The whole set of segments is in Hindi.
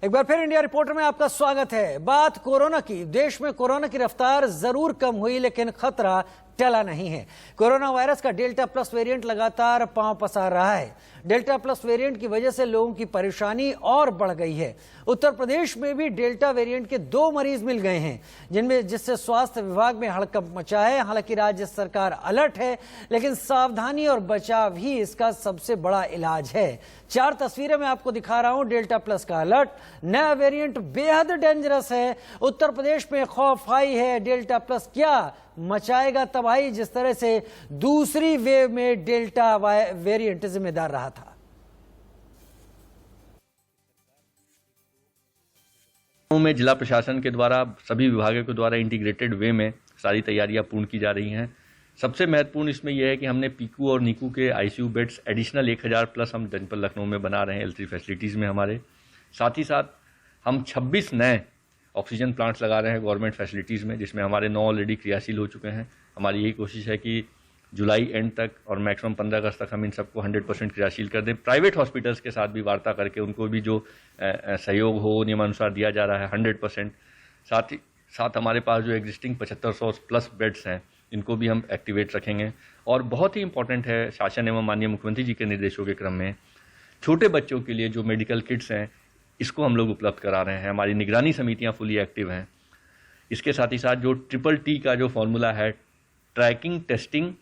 एक बार फिर इंडिया रिपोर्टर में आपका स्वागत है। बात कोरोना की। देश में कोरोना की रफ्तार जरूर कम हुई, लेकिन खतरा टला नहीं है। कोरोना वायरस का डेल्टा प्लस वेरिएंट लगातार पांव पसार रहा है। डेल्टा प्लस वेरिएंट की वजह से लोगों की परेशानी और बढ़ गई है। उत्तर प्रदेश में भी डेल्टा वेरिएंट के 2 मरीज मिल गए हैं, जिससे स्वास्थ्य विभाग में हड़कंप मचा है। हालांकि राज्य सरकार अलर्ट है, लेकिन सावधानी और बचाव ही इसका सबसे बड़ा इलाज है। 4 तस्वीरें मैं आपको दिखा रहा हूं। डेल्टा प्लस का अलर्ट। नया वेरिएंट बेहद डेंजरस है। उत्तर प्रदेश में खौफ हाई है। डेल्टा प्लस क्या मचाएगा तबाही, जिस तरह से दूसरी वेव में डेल्टा वेरिएंट जिम्मेदार रहा था। में जिला प्रशासन के द्वारा सभी विभागों के द्वारा इंटीग्रेटेड वे में सारी तैयारियां पूर्ण की जा रही हैं। सबसे महत्वपूर्ण इसमें यह है कि हमने पीकू और नीकू के आईसीयू बेड्स एडिशनल 1000 प्लस हम जनपद लखनऊ में बना रहे हैं L3 फैसिलिटीज़ में हमारे। साथ ही साथ हम 26 नए ऑक्सीजन प्लांट्स लगा रहे हैं गवर्नमेंट फैसिलिटीज़ में, जिसमें हमारे 9 ऑलरेडी क्रियाशील हो चुके हैं। हमारी यही कोशिश है कि जुलाई एंड तक और मैक्सिमम 15 अगस्त तक हम इन सबको 100% क्रियाशील कर दें। प्राइवेट हॉस्पिटल्स के साथ भी वार्ता करके उनको भी जो सहयोग हो नियमानुसार दिया जा रहा है 100%। साथ ही साथ हमारे पास जो एग्जिस्टिंग 7500 प्लस बेड्स हैं, इनको भी हम एक्टिवेट रखेंगे। और बहुत ही इंपॉर्टेंट है, शासन एवं माननीय मुख्यमंत्री जी के निर्देशों के क्रम में छोटे बच्चों के लिए जो मेडिकल किट्स हैं, इसको हम लोग उपलब्ध करा रहे हैं। हमारी निगरानी समितियां फुली एक्टिव हैं। इसके साथ ही साथ जो TTT का जो फॉर्मूला है, ट्रैकिंग, टेस्टिंग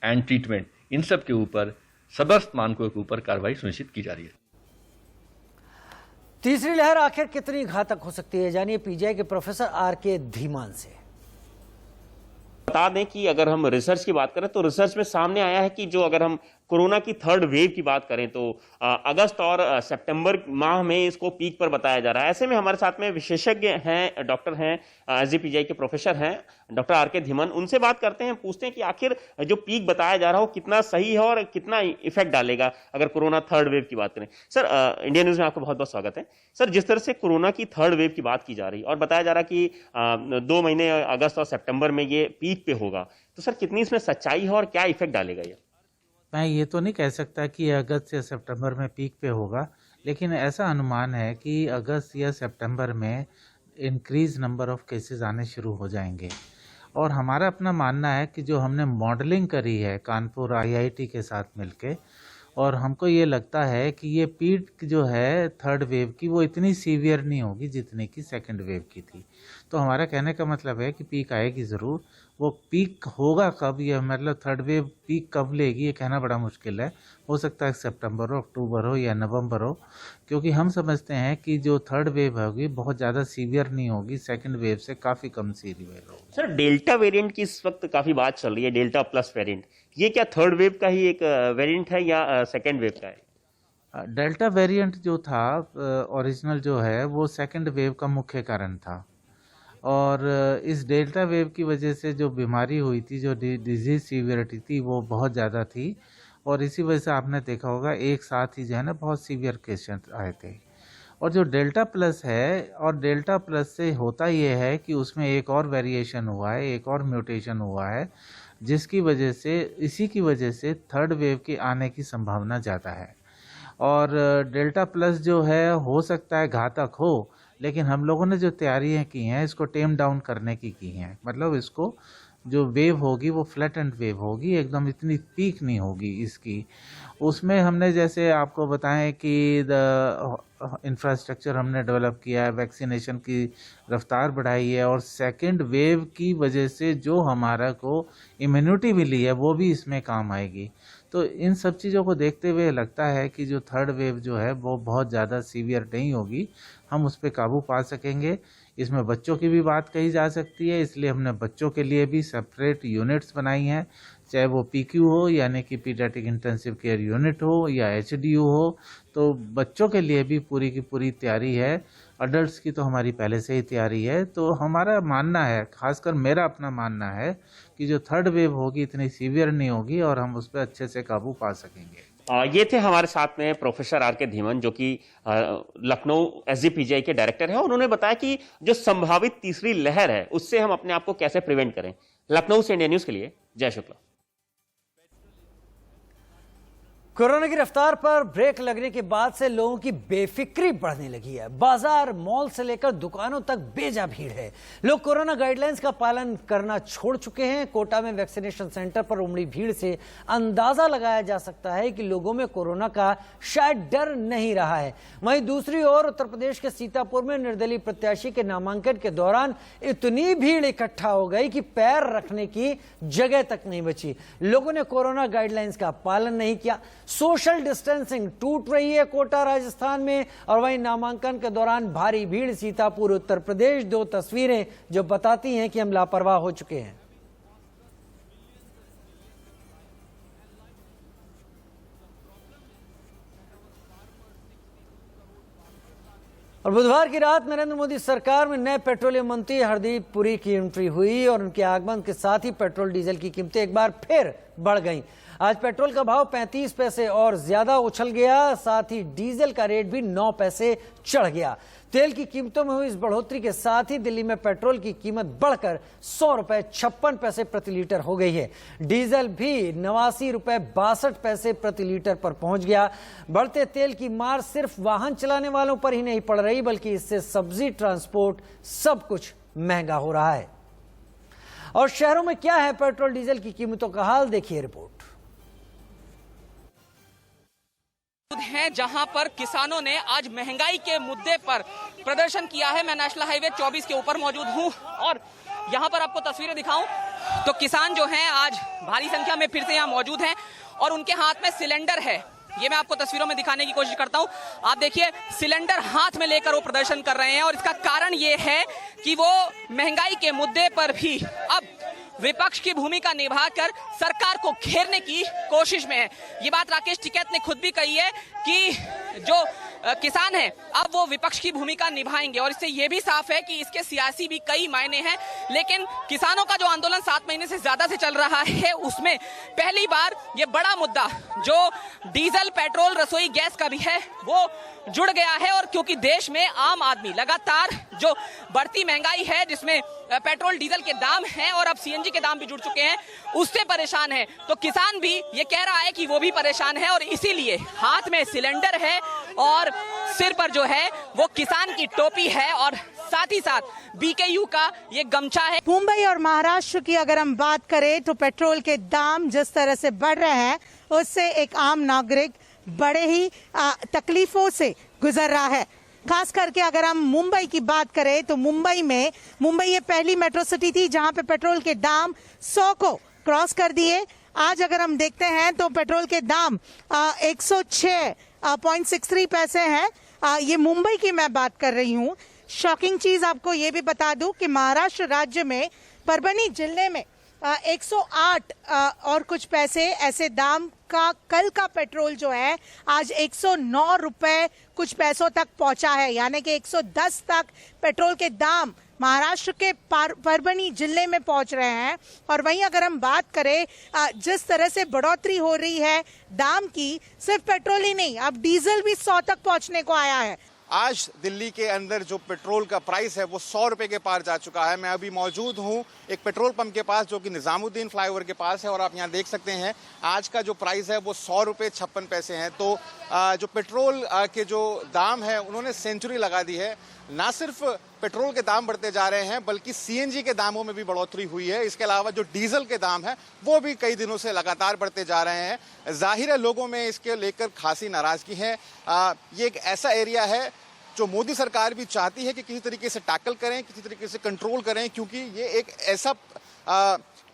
एंड ट्रीटमेंट, इन सब के ऊपर समस्त मानकों के ऊपर कार्रवाई सुनिश्चित की जा रही है। तीसरी लहर आखिर कितनी घातक हो सकती है, जानिए पीजीआई के प्रोफेसर RK धीमान से। बता दें कि अगर हम रिसर्च की बात करें तो रिसर्च में सामने आया है कि जो अगर हम कोरोना की 3rd वेव की बात करें तो अगस्त और सितंबर माह में इसको पीक पर बताया जा रहा है। ऐसे में हमारे साथ में विशेषज्ञ हैं, डॉक्टर हैं, SGPGI के प्रोफेसर हैं, डॉक्टर RK धीमान। उनसे बात करते हैं, पूछते हैं कि आखिर जो पीक बताया जा रहा हो कितना सही है और कितना इफेक्ट डालेगा अगर कोरोना 3rd वेव की बात करें। सर, इंडिया न्यूज में आपका बहुत बहुत स्वागत है। सर, जिस तरह से कोरोना की 3rd वेव की बात की जा रही और बताया जा रहा कि 2 महीने अगस्त और सितंबर में ये पीक पे होगा, तो सर कितनी इसमें सच्चाई है और क्या इफेक्ट डालेगा ये? मैं ये तो नहीं कह सकता कि अगस्त या सितंबर में पीक पे होगा, लेकिन ऐसा अनुमान है कि अगस्त या सितंबर में इंक्रीज नंबर ऑफ केसेस आने शुरू हो जाएंगे। और हमारा अपना मानना है कि जो हमने मॉडलिंग करी है कानपुर IIT के साथ मिलके, और हमको ये लगता है कि ये पीक जो है 3rd वेव की वो इतनी सीवियर नहीं होगी जितनी कि 2nd वेव की थी। तो हमारा कहने का मतलब है कि पीक आएगी ज़रूर। वो पीक होगा कब, ये मतलब 3rd वेव पीक कब लेगी, ये कहना बड़ा मुश्किल है। हो सकता है सितंबर हो, अक्टूबर हो या नवंबर हो, क्योंकि हम समझते हैं कि जो 3rd वेव होगी बहुत ज़्यादा सीवियर नहीं होगी, 2nd वेव से काफ़ी कम सीवियर होगी। सर, डेल्टा वेरिएंट की इस वक्त काफ़ी बात चल रही है, डेल्टा प्लस वेरिएंट, ये क्या 3rd वेव का ही एक वेरिएंट है या 2nd वेव का है? डेल्टा वेरिएंट जो था ओरिजिनल जो है वो 2nd वेव का मुख्य कारण था। और इस डेल्टा वेव की वजह से जो बीमारी हुई थी, जो डिजीज सीवियरिटी थी, वो बहुत ज़्यादा थी। और इसी वजह से आपने देखा होगा एक साथ ही जो है ना बहुत सीवियर केसेस आए थे। और जो डेल्टा प्लस है, और डेल्टा प्लस से होता ये है कि उसमें एक और वेरिएशन हुआ है, एक और म्यूटेशन हुआ है, जिसकी वजह से, इसी की वजह से 3rd वेव के आने की संभावना ज़्यादा है। और डेल्टा प्लस जो है हो सकता है घातक हो, लेकिन हम लोगों ने जो तैयारियां की हैं इसको टेम डाउन करने की हैं। मतलब इसको जो वेव होगी वो फ्लैटेंड वेव होगी, एकदम इतनी पीक नहीं होगी इसकी। उसमें हमने जैसे आपको बताएं कि इंफ्रास्ट्रक्चर हमने डेवलप किया है, वैक्सीनेशन की रफ्तार बढ़ाई है, और 2nd वेव की वजह से जो हमारा को इम्यूनिटी मिली है वो भी इसमें काम आएगी। तो इन सब चीज़ों को देखते हुए लगता है कि जो 3rd वेव जो है वो बहुत ज़्यादा सीवियर नहीं होगी, हम उस पर काबू पा सकेंगे। इसमें बच्चों की भी बात कही जा सकती है, इसलिए हमने बच्चों के लिए भी सेपरेट यूनिट्स बनाई हैं, चाहे वो PQ हो यानी कि पीडियाट्रिक इंटेंसिव केयर यूनिट हो या HDU हो। तो बच्चों के लिए भी पूरी की पूरी तैयारी है। अडल्ट्स की तो हमारी पहले से ही तैयारी है। तो हमारा मानना है, खासकर मेरा अपना मानना है, कि जो 3rd वेव होगी इतनी सीवियर नहीं होगी और हम उस पर अच्छे से काबू पा सकेंगे। ये थे हमारे साथ में प्रोफेसर RK धीमान, जो कि लखनऊ SGPGI के डायरेक्टर हैं। उन्होंने बताया कि जो संभावित तीसरी लहर है उससे हम अपने आप को कैसे प्रिवेंट करें। लखनऊ से इंडिया न्यूज के लिए जय शुक्ला। कोरोना की रफ्तार पर ब्रेक लगने के बाद से लोगों की बेफिक्री बढ़ने लगी है। बाजार, मॉल से लेकर दुकानों तक बेजा भीड़ है। लोग कोरोना गाइडलाइंस का पालन करना छोड़ चुके हैं। कोटा में वैक्सीनेशन सेंटर पर उमड़ी भीड़ से अंदाजा लगाया जा सकता है कि लोगों में कोरोना का शायद डर नहीं रहा है। वहीं दूसरी ओर उत्तर प्रदेश के सीतापुर में निर्दलीय प्रत्याशी के नामांकन के दौरान इतनी भीड़ इकट्ठा हो गई कि पैर रखने की जगह तक नहीं बची। लोगों ने कोरोना गाइडलाइंस का पालन नहीं किया। सोशल डिस्टेंसिंग टूट रही है कोटा राजस्थान में, और वहीं नामांकन के दौरान भारी भीड़ सीतापुर उत्तर प्रदेश। दो तस्वीरें जो बताती हैं कि हम लापरवाह हो चुके हैं। और बुधवार की रात नरेंद्र मोदी सरकार में नए पेट्रोलियम मंत्री हरदीप पुरी की एंट्री हुई और उनके आगमन के साथ ही पेट्रोल डीजल की कीमतें एक बार फिर बढ़ गईं। आज पेट्रोल का भाव 35 पैसे और ज्यादा उछल गया। साथ ही डीजल का रेट भी 9 पैसे चढ़ गया। तेल की कीमतों में हुई इस बढ़ोतरी के साथ ही दिल्ली में पेट्रोल की कीमत बढ़कर 100 रुपए 56 पैसे प्रति लीटर हो गई है। डीजल भी 89 रुपए 62 पैसे प्रति लीटर पर पहुंच गया। बढ़ते तेल की मार सिर्फ वाहन चलाने वालों पर ही नहीं पड़ रही, बल्कि इससे सब्जी, ट्रांसपोर्ट, सब कुछ महंगा हो रहा है। और शहरों में क्या है पेट्रोल डीजल की कीमतों का हाल, देखिए रिपोर्ट। हैं जहां पर किसानों ने आज महंगाई के मुद्दे पर प्रदर्शन किया है। मैं नेशनल हाईवे 24 के ऊपर मौजूद हूं और यहां पर आपको तस्वीरें दिखाऊं तो किसान जो हैं आज भारी संख्या में फिर से यहां मौजूद हैं और उनके हाथ में सिलेंडर है। ये मैं आपको तस्वीरों में दिखाने की कोशिश करता हूं। आप देखिए, सिलेंडर हाथ में लेकर वो प्रदर्शन कर रहे हैं और इसका कारण ये है कि वो महंगाई के मुद्दे पर भी अब विपक्ष की भूमिका निभाकर सरकार को घेरने की कोशिश में है। ये बात राकेश टिकैत ने खुद भी कही है कि जो किसान हैं अब वो विपक्ष की भूमिका निभाएंगे और इससे ये भी साफ है कि इसके सियासी भी कई मायने हैं। लेकिन किसानों का जो आंदोलन 7 महीने से ज्यादा से चल रहा है उसमें पहली बार ये बड़ा मुद्दा जो डीजल, पेट्रोल, रसोई गैस का भी है वो जुड़ गया है। और क्योंकि देश में आम आदमी लगातार जो बढ़ती महंगाई है, जिसमें पेट्रोल डीजल के दाम हैं और अब सीएनजी के दाम भी जुड़ चुके हैं, उससे परेशान है। तो किसान भी ये कह रहा है कि वो भी परेशान है और इसीलिए हाथ में सिलेंडर है और सिर पर जो है वो किसान की टोपी है और साथ ही साथ बीकेयू का ये गमछा है। मुंबई और महाराष्ट्र की अगर हम बात करें तो पेट्रोल के दाम जिस तरह से बढ़ रहे हैं उससे एक आम नागरिक बड़े ही तकलीफों से गुजर रहा है। खास करके अगर हम मुंबई की बात करें तो मुंबई ये पहली मेट्रो सिटी थी जहां पे पेट्रोल के दाम 100 को क्रॉस कर दिए। आज अगर हम देखते हैं तो पेट्रोल के दाम 106.63 पैसे हैं। ये मुंबई की मैं बात कर रही हूँ। शॉकिंग चीज आपको ये भी बता दूं कि महाराष्ट्र राज्य में परभनी जिले में 108 और कुछ पैसे ऐसे दाम का कल का पेट्रोल जो है आज 109 रुपए कुछ पैसों तक पहुंचा है, यानी कि 110 तक पेट्रोल के दाम महाराष्ट्र के परभनी जिले में पहुंच रहे हैं। और वहीं अगर हम बात करें जिस तरह से बढ़ोतरी हो रही है दाम की, सिर्फ पेट्रोल ही नहीं अब डीजल भी 100 तक पहुंचने को आया है। आज दिल्ली के अंदर जो पेट्रोल का प्राइस है वो 100 रुपए के पार जा चुका है। मैं अभी मौजूद हूँ एक पेट्रोल पंप के पास जो कि निजामुद्दीन फ्लाईओवर के पास है और आप यहाँ देख सकते हैं आज का जो प्राइस है वो 100 रुपए 56 पैसे हैं। तो जो पेट्रोल के जो दाम है उन्होंने सेंचुरी लगा दी है। ना सिर्फ पेट्रोल के दाम बढ़ते जा रहे हैं बल्कि सीएनजी के दामों में भी बढ़ोतरी हुई है। इसके अलावा जो डीजल के दाम है वो भी कई दिनों से लगातार बढ़ते जा रहे हैं। जाहिर है लोगों में इसके लेकर खासी नाराजगी है। ये एक ऐसा एरिया है जो मोदी सरकार भी चाहती है कि किसी तरीके से टैकल करें, किसी तरीके से कंट्रोल करें, क्योंकि ये एक ऐसा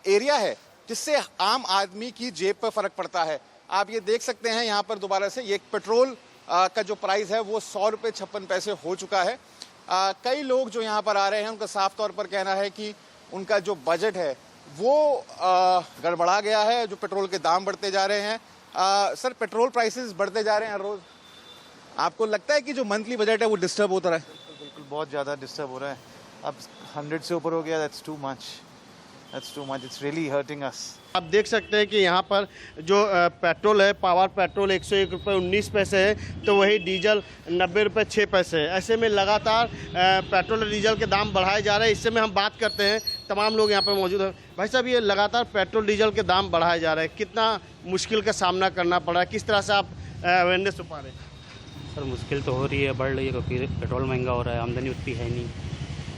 एरिया है जिससे आम आदमी की जेब पर फर्क पड़ता है। आप ये देख सकते हैं यहाँ पर दोबारा से ये पेट्रोल का जो प्राइस है वो 100 रुपए 56 पैसे हो चुका है। कई लोग जो यहाँ पर आ रहे हैं उनका साफ तौर पर कहना है कि उनका जो बजट है वो गड़बड़ा गया है, जो पेट्रोल के दाम बढ़ते जा रहे हैं। सर, पेट्रोल प्राइसेस बढ़ते जा रहे हैं हर रोज, आपको लगता है कि जो मंथली बजट है वो डिस्टर्ब होता है? बिल्कुल बहुत ज़्यादा डिस्टर्ब हो रहा है। अब 100 से ऊपर हो गया, that's too much, it's really hurting us. आप देख सकते हैं कि यहाँ पर जो पेट्रोल है, पावर पेट्रोल 101 रुपये 19 पैसे है, तो वही डीजल 90 रुपये 6 पैसे है। ऐसे में लगातार पेट्रोल और डीजल के दाम बढ़ाए जा रहे हैं। इससे में हम बात करते हैं तमाम लोग यहाँ पर मौजूद हैं। भाई साहब, ये लगातार पेट्रोल डीजल के दाम बढ़ाए जा रहे हैं, कितना मुश्किल का सामना करना पड़ रहा है, किस तरह से आप अवेयरनेस हो पा रहे हैं? सर मुश्किल तो हो रही है, बढ़ रही है, क्योंकि पेट्रोल महंगा हो रहा है, आमदनी उतनी है नहीं,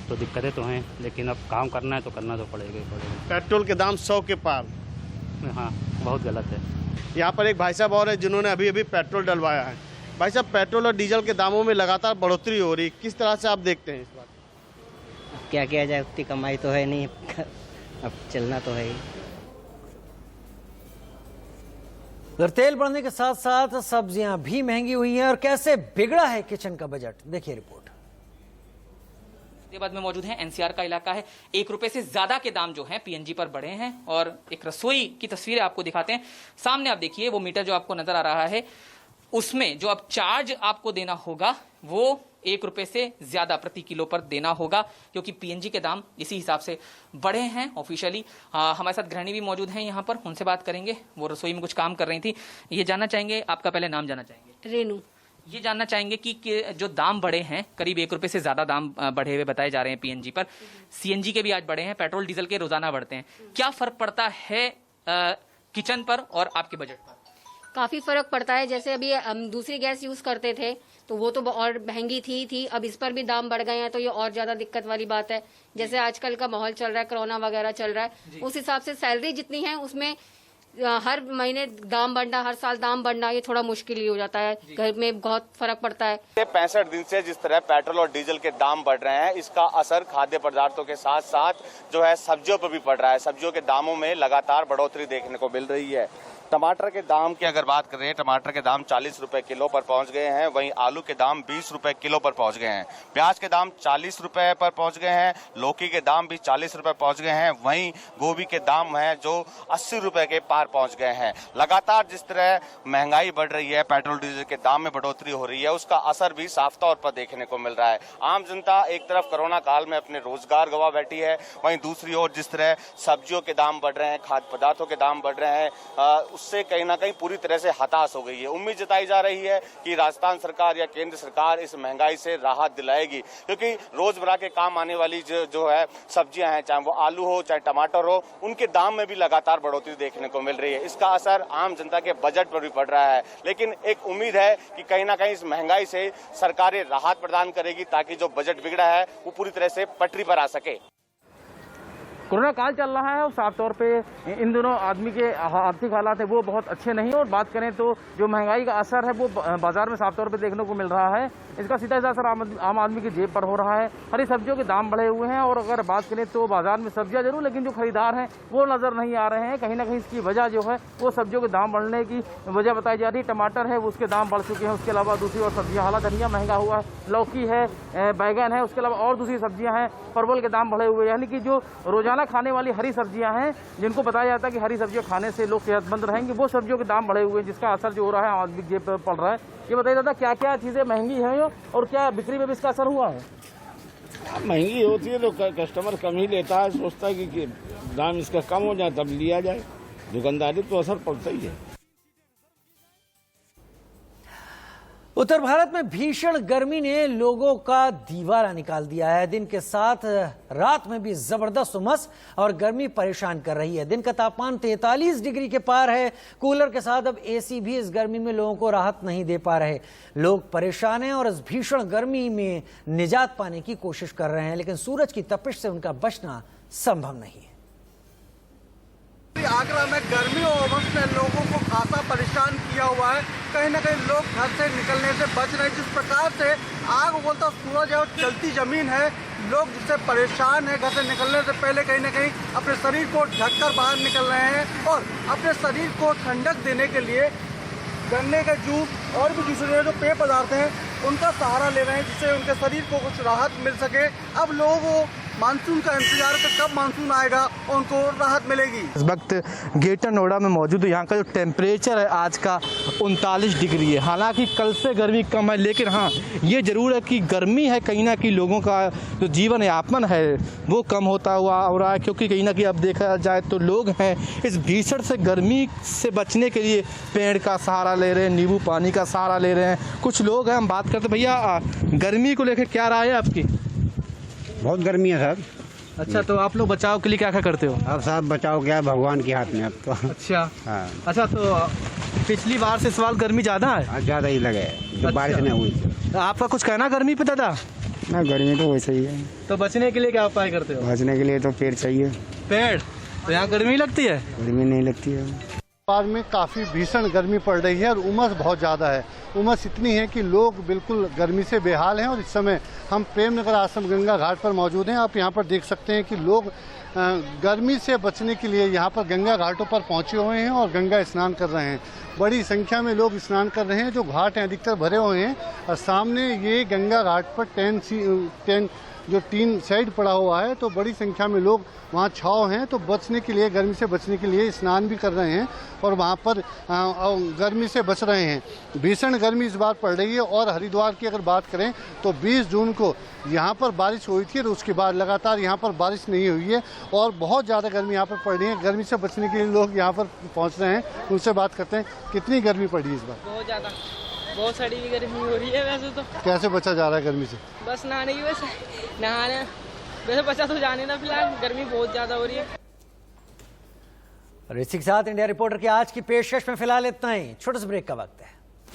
तो दिक्कतें तो हैं, लेकिन अब काम करना है तो करना तो पड़ेगा ही पड़ेगा। पेट्रोल के दाम 100 के पार। हाँ, बहुत गलत है। यहाँ पर एक भाई साहब और है जिन्होंने अभी अभी पेट्रोल डलवाया है। भाई साहब, पेट्रोल और डीजल के दामों में लगातार बढ़ोतरी हो रही है, किस तरह से आप देखते हैं इस बात? क्या किया जाए, उतनी कमाई तो है नहीं, अब चलना तो है ही। अगर तेल बढ़ने के साथ साथ सब्जियां भी महंगी हुई हैं और कैसे बिगड़ा है किचन का बजट, देखिए रिपोर्ट। बाद में मौजूद है, एनसीआर का इलाका है। 1 रुपए से ज्यादा के दाम जो हैं पीएनजी पर बढ़े हैं और एक रसोई की तस्वीरें आपको दिखाते हैं। सामने आप देखिए वो मीटर जो आपको नजर आ रहा है, उसमें जो अब चार्ज आपको देना होगा वो 1 रुपए से ज्यादा प्रति किलो पर देना होगा, क्योंकि पीएनजी के दाम इसी हिसाब से बढ़े हैं ऑफिशियली। हमारे साथ गृहिणी भी मौजूद हैं यहाँ पर, उनसे बात करेंगे। वो रसोई में कुछ काम कर रही थी। ये जानना चाहेंगे, आपका पहले नाम जानना चाहेंगे? रेनू। ये जानना चाहेंगे कि जो दाम बढ़े हैं, करीब 1 रुपए से ज्यादा दाम बढ़े हुए बताए जा रहे हैं पीएनजी पर, सीएनजी के भी आज बढ़े हैं, पेट्रोल डीजल के रोजाना बढ़ते हैं, क्या फर्क पड़ता है किचन पर और आपके बजट पर? काफी फर्क पड़ता है। जैसे अभी हम दूसरी गैस यूज करते थे तो वो तो और महंगी थी, अब इस पर भी दाम बढ़ गए हैं, तो ये और ज्यादा दिक्कत वाली बात है। जैसे आजकल का माहौल चल रहा है, कोरोना वगैरह चल रहा है, उस हिसाब से सैलरी जितनी है उसमें हर महीने दाम बढ़ना, हर साल दाम बढ़ना, ये थोड़ा मुश्किल ही हो जाता है। घर में बहुत फर्क पड़ता है। 65 दिन से जिस तरह पेट्रोल और डीजल के दाम बढ़ रहे हैं, इसका असर खाद्य पदार्थों के साथ साथ जो है सब्जियों पर भी पड़ रहा है। सब्जियों के दामों में लगातार बढ़ोतरी देखने को मिल रही है। टमाटर के दाम की अगर बात करें, टमाटर के दाम 40 रुपए किलो पर पहुंच गए हैं, वहीं आलू के दाम 20 रुपए किलो पर पहुंच गए हैं। प्याज के दाम 40 रुपए पर पहुंच गए हैं, लौकी के दाम भी 40 रुपए पहुंच गए हैं, वहीं गोभी के दाम हैं जो 80 रुपए के पार पहुंच गए हैं। लगातार जिस तरह महंगाई बढ़ रही है, पेट्रोल डीजल के दाम में बढ़ोतरी हो रही है, उसका असर भी साफ तौर पर देखने को मिल रहा है। आम जनता एक तरफ कोरोना काल में अपने रोजगार गंवा बैठी है, वहीं दूसरी ओर जिस तरह सब्जियों के दाम बढ़ रहे हैं, खाद्य पदार्थों के दाम बढ़ रहे हैं, उससे कहीं ना कहीं पूरी तरह से हताश हो गई है। उम्मीद जताई जा रही है कि राजस्थान सरकार या केंद्र सरकार इस महंगाई से राहत दिलाएगी, क्योंकि रोजमर्रा के काम आने वाली जो है सब्जियां हैं, चाहे वो आलू हो चाहे टमाटर हो, उनके दाम में भी लगातार बढ़ोतरी देखने को मिल रही है। इसका असर आम जनता के बजट पर भी पड़ रहा है, लेकिन एक उम्मीद है कि कहीं ना कहीं इस महंगाई से सरकारें राहत प्रदान करेगी ताकि जो बजट बिगड़ा है वो पूरी तरह से पटरी पर आ सके। कोरोना काल चल रहा है और साफ तौर पे इन दोनों आदमी के आर्थिक हालात है वो बहुत अच्छे नहीं, और बात करें तो जो महंगाई का असर है वो बाजार में साफ तौर पे देखने को मिल रहा है। इसका सीधा असर आम आदमी की जेब पर हो रहा है। हरी सब्जियों के दाम बढ़े हुए हैं, और अगर बात करें तो बाजार में सब्जियां जरूर, लेकिन जो खरीदार हैं वो नजर नहीं आ रहे हैं। कहीं ना कहीं इसकी वजह जो है वो सब्जियों के दाम बढ़ने की वजह बताई जा रही है। टमाटर है उसके दाम बढ़ चुके हैं, उसके अलावा दूसरी और सब्जियां, हालांकि धनिया महंगा हुआ है, लौकी है, बैगन है, उसके अलावा और दूसरी सब्जियां हैं, परवल के दाम बढ़े हुए हैं। यानी कि जो रोजाना खाने वाली हरी सब्जियां हैं, जिनको बताया जाता है कि हरी सब्जियां खाने से लोग सेहतमंद रहेंगे, वो सब्जियों के दाम बढ़े हुए हैं, जिसका असर जो हो रहा है आदमी की जेब पर पड़ रहा है। ये बताइए दादा, क्या क्या चीजें महंगी हैं और क्या बिक्री में भी इसका असर हुआ है? महंगी होती है तो कस्टमर कम ही लेता है, सोचता है कि दाम इसका कम हो जाए तब लिया जाए। दुकानदारी तो असर पड़ता ही है। उत्तर भारत में भीषण गर्मी ने लोगों का दीवारा निकाल दिया है। दिन के साथ रात में भी जबरदस्त उमस और गर्मी परेशान कर रही है। दिन का तापमान 43 डिग्री के पार है। कूलर के साथ अब एसी भी इस गर्मी में लोगों को राहत नहीं दे पा रहे। लोग परेशान हैं और इस भीषण गर्मी में निजात पाने की कोशिश कर रहे हैं, लेकिन सूरज की तपिश से उनका बचना संभव नहीं है। आगरा में गर्मी और उमस ने लोगों को खासा परेशान किया हुआ है। कहीं ना कहीं लोग घर से निकलने से बच रहे हैं। जिस प्रकार से आग बोलता सूरज है और चलती जमीन है, लोग जिससे परेशान है, घर से निकलने से पहले कहीं ना कहीं अपने शरीर को ढककर बाहर निकल रहे हैं और अपने शरीर को ठंडक देने के लिए गन्ने का जूस और भी दूसरे जो पेय पदार्थ हैं उनका सहारा ले रहे हैं, जिससे उनके शरीर को कुछ राहत मिल सके। अब लोगों को मानसून का इंतजार है, कब मानसून आएगा और उनको राहत मिलेगी। इस वक्त ग्रेटर नोएडा में मौजूद हूँ। यहाँ का जो टेम्परेचर है आज का 39 डिग्री है। हालांकि कल से गर्मी कम है, लेकिन हाँ ये ज़रूर है कि गर्मी है, कहीं ना कहीं लोगों का जो जीवन यापन है वो कम होता हुआ हो रहा है, क्योंकि कहीं ना कहीं अब देखा जाए तो लोग हैं इस भीषण से गर्मी से बचने के लिए पेड़ का सहारा ले रहे हैं, नींबू पानी का सहारा ले रहे हैं। कुछ लोग हैं, हम बात करते भैया गर्मी को लेकर क्या राय है आपकी? बहुत गर्मी है सर, अच्छा, तो आप लोग बचाव के लिए क्या क्या करते हो? अब साहब बचाव क्या है, भगवान के हाथ में अब तो। अच्छा हाँ। अच्छा, तो पिछली बार से इस बार गर्मी ज़्यादा है? ज़्यादा ही लगे, जो बारिश नहीं हुई। तो आपका कुछ कहना गर्मी पे दादा? ना, गर्मी तो वैसे ही है। तो बचने के लिए क्या उपाय करते हो? बचने के लिए तो पेड़ चाहिए। पेड़? तो यहाँ गर्मी लगती है? गर्मी नहीं लगती है। बाद में काफ़ी भीषण गर्मी पड़ रही है और उमस बहुत ज़्यादा है। उमस इतनी है कि लोग बिल्कुल गर्मी से बेहाल हैं। और इस समय हम प्रेम नगर आश्रम गंगा घाट पर मौजूद हैं। आप यहाँ पर देख सकते हैं कि लोग गर्मी से बचने के लिए यहाँ पर गंगा घाटों पर पहुँचे हुए हैं और गंगा स्नान कर रहे हैं। बड़ी संख्या में लोग स्नान कर रहे हैं। जो घाट हैं अधिकतर भरे हुए हैं और सामने ये गंगा घाट पर टेन जो टीन साइड पड़ा हुआ है, तो बड़ी संख्या में लोग वहाँ छाव हैं। तो बचने के लिए, गर्मी से बचने के लिए स्नान भी कर रहे हैं और वहाँ पर गर्मी से बच रहे हैं। भीषण गर्मी इस बार पड़ रही है। और हरिद्वार की अगर बात करें तो 20 जून को यहाँ पर बारिश हुई थी और उसके बाद लगातार यहाँ पर बारिश नहीं हुई है और बहुत ज़्यादा गर्मी यहाँ पर पड़ रही है। गर्मी से बचने के लिए लोग यहाँ पर पहुँच रहे हैं। उनसे बात करते हैं, कितनी गर्मी पड़ रही है इस बार? बहुत ज़्यादा, बहुत सड़ी हुई गर्मी हो रही है। वैसे तो कैसे बचा जा रहा है गर्मी से? बस नहाने की, वैसे नहाने वैसे बचा तो जाने ना, फिलहाल गर्मी बहुत ज़्यादा हो रही है। और इसी के साथ इंडिया रिपोर्टर की आज की पेशकश में फिलहाल इतना ही। छोटे से ब्रेक का वक्त है।